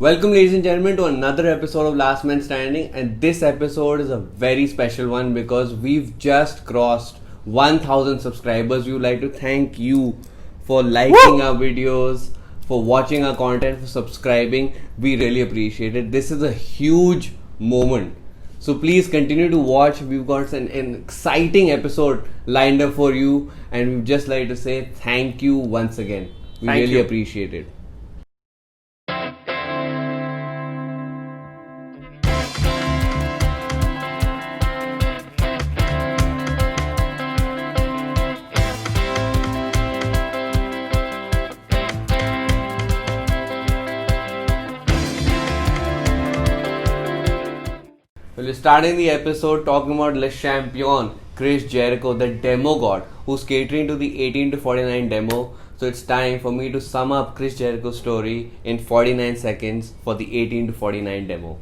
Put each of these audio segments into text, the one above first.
Welcome, ladies and gentlemen, to another episode of Last Man Standing, and this episode is a very special one because we've just crossed 1000 subscribers. We would like to thank you for liking our videos, for watching our content, for subscribing. We really appreciate it. This is a huge moment. So please continue to watch. We've got an exciting episode lined up for you, and we'd just like to say thank you once again. We really appreciate it. We're starting the episode talking about Le Champion, Chris Jericho, the demo god, who's catering to the 18 to 49 demo. So it's time for me to sum up Chris Jericho's story in 49 seconds for the 18 to 49 demo.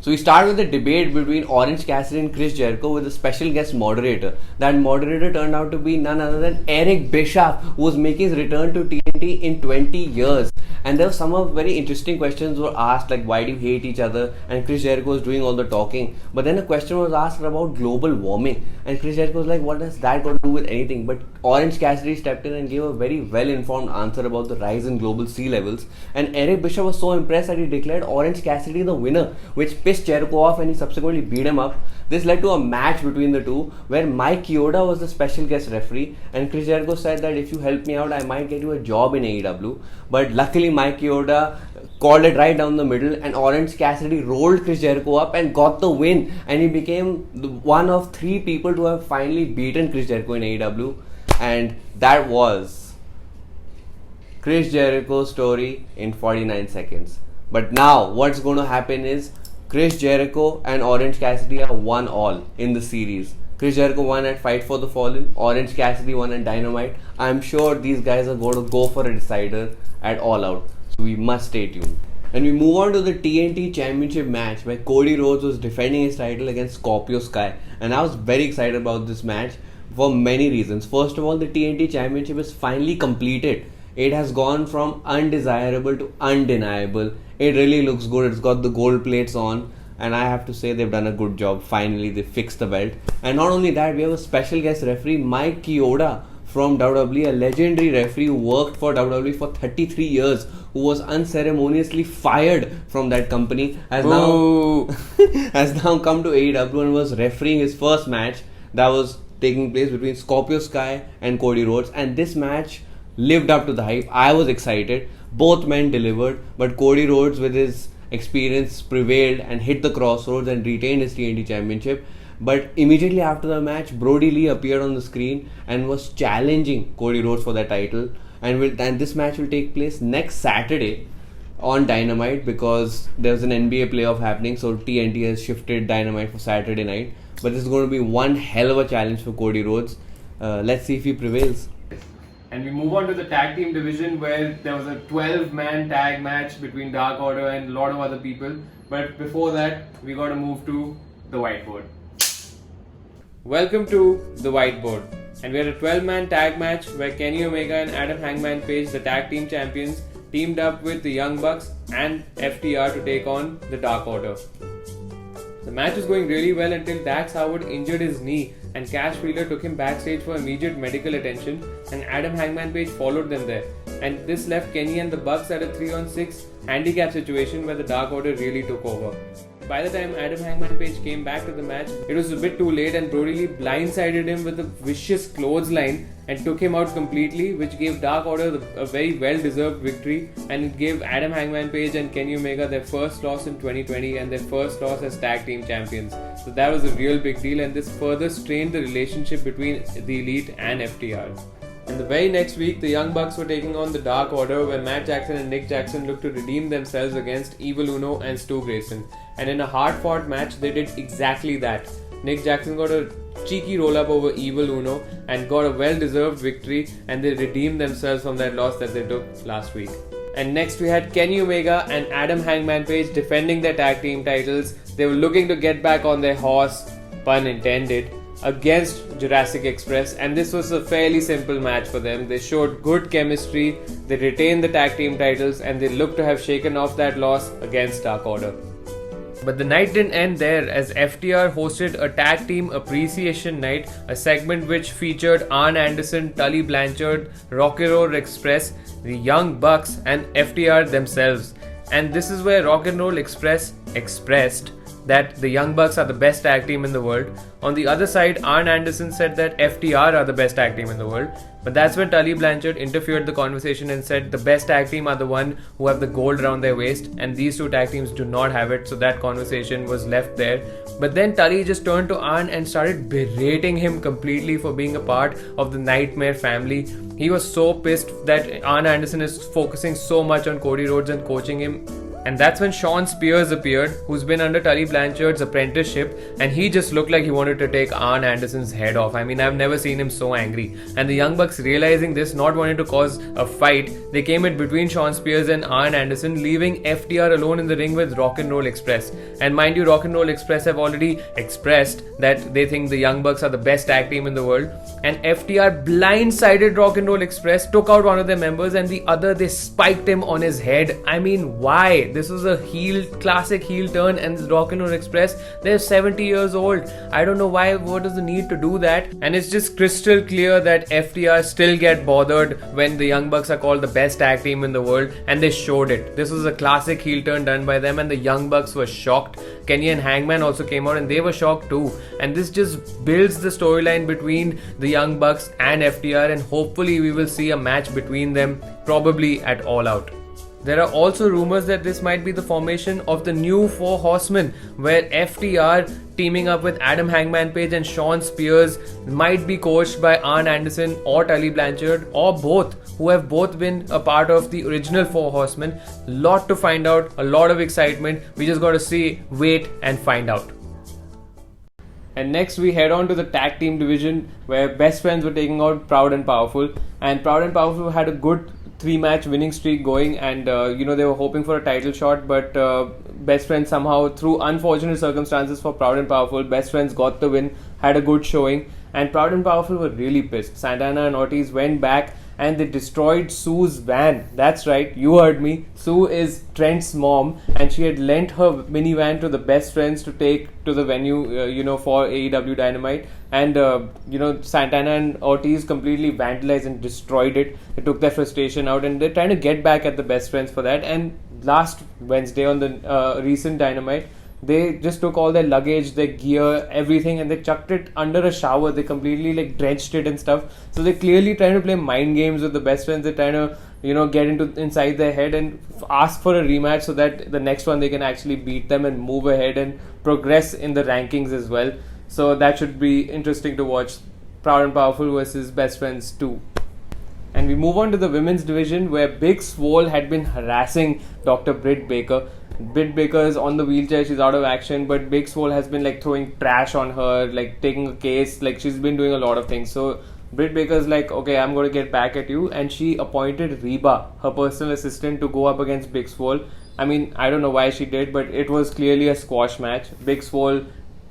So we start with the debate between Orange Cassidy and Chris Jericho with a special guest moderator. That moderator turned out to be none other than Eric Bischoff, who was making his return to TNT in 20 years. And there were some of very interesting questions were asked, like why do you hate each other? And Chris Jericho was doing all the talking. But then a question was asked about global warming, and Chris Jericho was like, what has that got to do with anything? But Orange Cassidy stepped in and gave a very well-informed answer about the rise in global sea levels. And Eric Bischoff was so impressed that he declared Orange Cassidy the winner, which pissed Jericho off, and he subsequently beat him up. This led to a match between the two where Mike Chioda was the special guest referee, and Chris Jericho said that if you help me out, I might get you a job in AEW. But luckily Mike Chioda called it right down the middle, and Orange Cassidy rolled Chris Jericho up and got the win, and he became one of 3 people to have finally beaten Chris Jericho in AEW. And that was Chris Jericho's story in 49 seconds. But now what's going to happen is Chris Jericho and Orange Cassidy are 1-1 in the series. Chris Jericho won at Fight for the Fallen. Orange Cassidy won at Dynamite. I'm sure these guys are going to go for a decider at All Out. So we must stay tuned. And we move on to the TNT Championship match where Cody Rhodes was defending his title against Scorpio Sky. And I was very excited about this match for many reasons. First of all, the TNT Championship is finally completed. It has gone from undesirable to undeniable. It really looks good. It's got the gold plates on, and I have to say they've done a good job. Finally, they fixed the belt. And not only that, we have a special guest referee, Mike Chioda from WWE, a legendary referee who worked for WWE for 33 years, who was unceremoniously fired from that company, has now come to AEW and was refereeing his first match that was taking place between Scorpio Sky and Cody Rhodes. And this match lived up to the hype. I was excited. Both men delivered, but Cody Rhodes with his experience prevailed and hit the crossroads and retained his TNT Championship. But immediately after the match, Brody Lee appeared on the screen and was challenging Cody Rhodes for that title. And this match will take place next Saturday on Dynamite because there's an NBA playoff happening, so TNT has shifted Dynamite for Saturday night. But this is going to be one hell of a challenge for Cody Rhodes. Let's see if he prevails. And we move on to the tag team division where there was a 12-man tag match between Dark Order and a lot of other people. But before that, we got to move to the whiteboard. Welcome to the whiteboard. And we had a 12-man tag match where Kenny Omega and Adam Hangman Page, the tag team champions, teamed up with the Young Bucks and FTR to take on the Dark Order. The match was going really well until Dax Howard injured his knee and Cash Wheeler took him backstage for immediate medical attention, and Adam Hangman Page followed them there. And this left Kenny and the Bucks at a 3-on-6 handicap situation where the Dark Order really took over. By the time Adam Hangman Page came back to the match, it was a bit too late and Brody Lee blindsided him with a vicious clothesline and took him out completely, which gave Dark Order a very well-deserved victory, and it gave Adam Hangman Page and Kenny Omega their first loss in 2020 and their first loss as tag team champions. So that was a real big deal, and this further strained the relationship between the Elite and FTR. And the very next week, the Young Bucks were taking on the Dark Order, where Matt Jackson and Nick Jackson looked to redeem themselves against Evil Uno and Stu Grayson. And in a hard-fought match, they did exactly that. Nick Jackson got a cheeky roll-up over Evil Uno and got a well-deserved victory, and they redeemed themselves from that loss that they took last week. And next we had Kenny Omega and Adam Hangman Page defending their tag team titles. They were looking to get back on their horse, pun intended. against Jurassic Express, and this was a fairly simple match for them. They showed good chemistry, they retained the tag team titles, and they looked to have shaken off that loss against Dark Order. But the night didn't end there, as FTR hosted a tag team appreciation night, a segment which featured Arn Anderson, Tully Blanchard, Rocky Road Express, the Young Bucks, and FTR themselves. And this is where Rock and Roll Express expressed that the Young Bucks are the best tag team in the world. On the other side, Arn Anderson said that FTR are the best tag team in the world. But that's when Tully Blanchard interfered the conversation and said the best tag team are the one who have the gold around their waist, and these two tag teams do not have it, so that conversation was left there. But then Tully just turned to Arn and started berating him completely for being a part of the Nightmare family. He was so pissed that Arn Anderson is focusing so much on Cody Rhodes and coaching him. And that's when Sean Spears appeared, who's been under Tully Blanchard's apprenticeship, and he just looked like he wanted to take Arn Anderson's head off. I mean, I've never seen him so angry. And the Young Bucks, realizing this, not wanting to cause a fight, they came in between Sean Spears and Arn Anderson, leaving FTR alone in the ring with Rock and Roll Express. And mind you, Rock and Roll Express have already expressed that they think the Young Bucks are the best tag team in the world. And FTR blindsided Rock and Roll Express, took out one of their members, and the other, they spiked him on his head. I mean, why? This was a classic heel turn, and this Rock and Roll Express, they're 70 years old. I don't know why, what is the need to do that? And it's just crystal clear that FTR still get bothered when the Young Bucks are called the best tag team in the world, and they showed it. This was a classic heel turn done by them, and the Young Bucks were shocked. Kenny and Hangman also came out, and they were shocked too. And this just builds the storyline between the Young Bucks and FTR, and hopefully we will see a match between them, probably at All Out. There are also rumors that this might be the formation of the new Four Horsemen, where FTR teaming up with Adam Hangman Page and Sean Spears might be coached by Arn Anderson or Tully Blanchard, or both, who have both been a part of the original Four Horsemen. Lot to find out, a lot of excitement. We just got to see, wait and find out. And next we head on to the tag team division, where Best Friends were taking out Proud and Powerful, and Proud and Powerful had a good 3-match winning streak going, and they were hoping for a title shot, but Best Friends somehow, through unfortunate circumstances for Proud and Powerful, Best Friends got the win, had a good showing, and Proud and Powerful were really pissed. Santana and Ortiz went back and they destroyed Sue's van. That's right, you heard me. Sue is Trent's mom, and she had lent her minivan to the Best Friends to take to the venue, for AEW Dynamite. And, Santana and Ortiz completely vandalized and destroyed it. They took their frustration out, and they're trying to get back at the Best Friends for that. And last Wednesday on the recent Dynamite, they just took all their luggage, their gear, everything, and they chucked it under a shower. They completely drenched it and stuff. So they're clearly trying to play mind games with the Best Friends. They're trying to, get inside their head and ask for a rematch so that the next one they can actually beat them and move ahead and progress in the rankings as well. So that should be interesting to watch. Proud and Powerful versus Best Friends 2. And we move on to the women's division, where Big Swole had been harassing Dr. Britt Baker. Britt Baker is on the wheelchair, she's out of action, but Big Swole has been throwing trash on her, taking a case, she's been doing a lot of things. So Britt Baker is okay, I'm going to get back at you, and she appointed Reba, her personal assistant, to go up against Big Swole. I mean, I don't know why she did, but it was clearly a squash match. Big Swole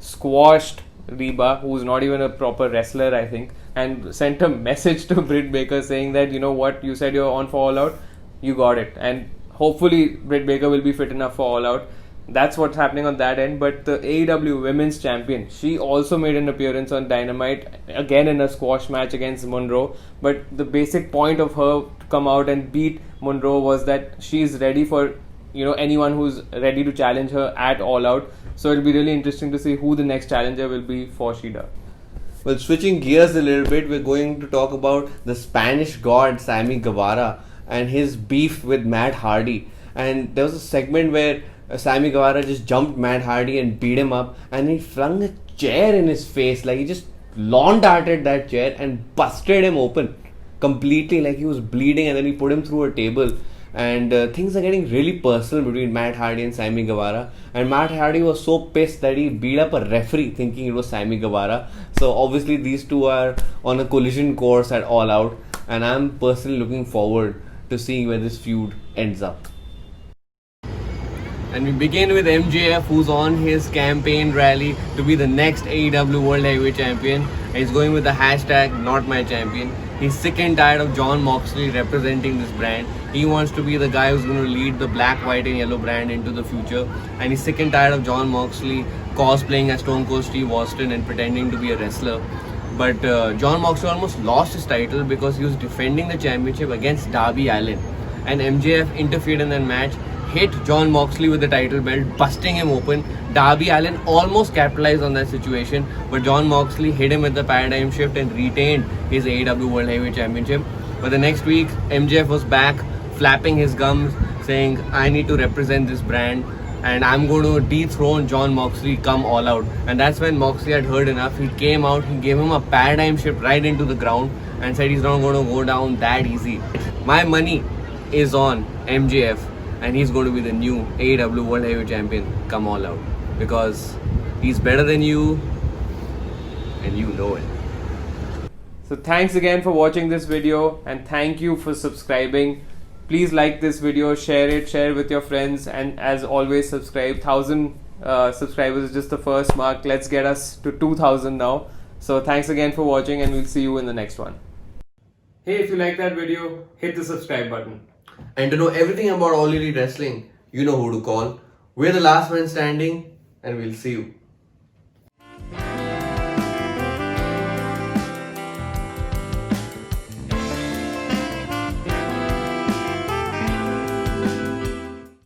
squashed Reba, who's not even a proper wrestler, I think, and sent a message to Britt Baker saying that, you know what, you said you're on for All Out, you got it. And hopefully Britt Baker will be fit enough for All Out. That's what's happening on that end. But the AEW Women's Champion, she also made an appearance on Dynamite, again in a squash match against Monroe. But the basic point of her to come out and beat Monroe was that she's ready for anyone who's ready to challenge her at All Out. So it'll be really interesting to see who the next challenger will be for Shida. Well, switching gears a little bit, we're going to talk about the Spanish god Sammy Guevara and his beef with Matt Hardy. And there was a segment where Sammy Guevara just jumped Matt Hardy and beat him up, and he flung a chair in his face. He just lawn darted that chair and busted him open completely, he was bleeding, and then he put him through a table. And things are getting really personal between Matt Hardy and Sammy Guevara. And Matt Hardy was so pissed that he beat up a referee thinking it was Sammy Guevara. So obviously these two are on a collision course at All Out, and I'm personally looking forward to seeing where this feud ends up. And we begin with MJF, who's on his campaign rally to be the next AEW World Heavyweight Champion. And he's going with the hashtag #NotMyChampion. He's sick and tired of John Moxley representing this brand. He wants to be the guy who's going to lead the black, white and yellow brand into the future. And he's sick and tired of John Moxley cosplaying as Stone Cold Steve Austin and pretending to be a wrestler. But John Moxley almost lost his title because he was defending the championship against Darby Allin. And MJF interfered in that match, hit John Moxley with the title belt, busting him open. Darby Allin almost capitalized on that situation, but John Moxley hit him with the paradigm shift and retained his AEW World Heavyweight Championship. But the next week, MJF was back, flapping his gums, saying, I need to represent this brand and I'm going to dethrone John Moxley come all out. And that's when Moxley had heard enough. He came out, he gave him a paradigm shift right into the ground and said he's not going to go down that easy. My money is on MJF and he's going to be the new AEW World Heavyweight Champion come all out, because he's better than you and you know it. So thanks again for watching this video and thank you for subscribing. Please like this video, share it with your friends, and as always subscribe. 1,000 subscribers is just the first mark. Let's get us to 2,000 now. So thanks again for watching and we'll see you in the next one. Hey, if you like that video, hit the subscribe button. And to know everything about All Elite Wrestling, you know who to call. We're the last man standing and we'll see you.